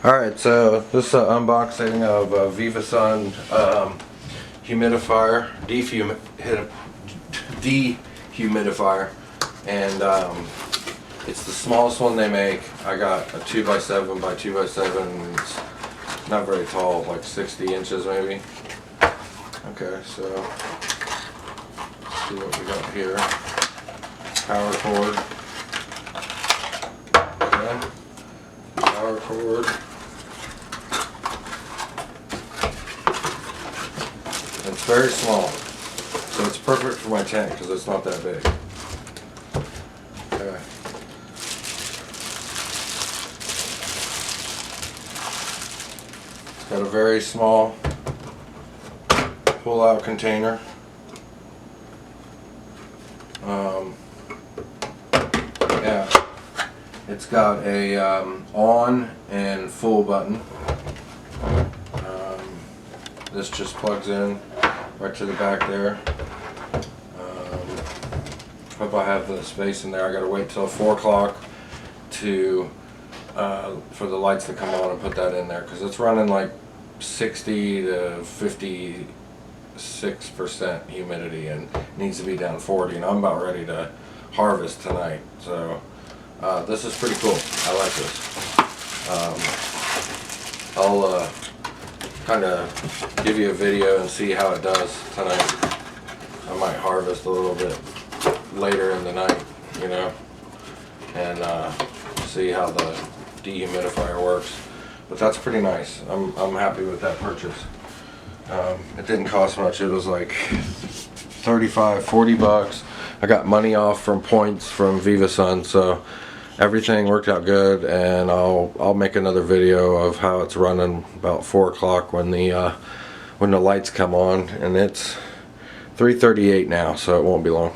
Alright, so this is an unboxing of a Vivosun humidifier, dehumidifier, and it's the smallest one they make. I got a 2x7 by 2x7. It's not very tall, like 60 inches maybe. Okay, so let's see what we got here. Power cord. Okay. Power cord. It's very small, so it's perfect for my tank because it's not that big. Okay. It's got a very small pull-out container. Yeah, it's got a on and full button. This just plugs in right to the back there. Hope I have the space in there. I gotta wait till 4 o'clock to for the lights to come on and put that in there because it's running like 60 to 56% humidity and needs to be down 40, and I'm about ready to harvest tonight. So this is pretty cool. I like this. I'll kind of give you a video and see how it does tonight. I might harvest a little bit later in the night, you know, and see how the dehumidifier works. But that's pretty nice. I'm happy with that purchase. It didn't cost much. It was like 35, 40 bucks. I got money off from points from Vivosun, so everything worked out good, and I'll make another video of how it's running about 4 o'clock when the lights come on, and it's 3:38 now, so it won't be long.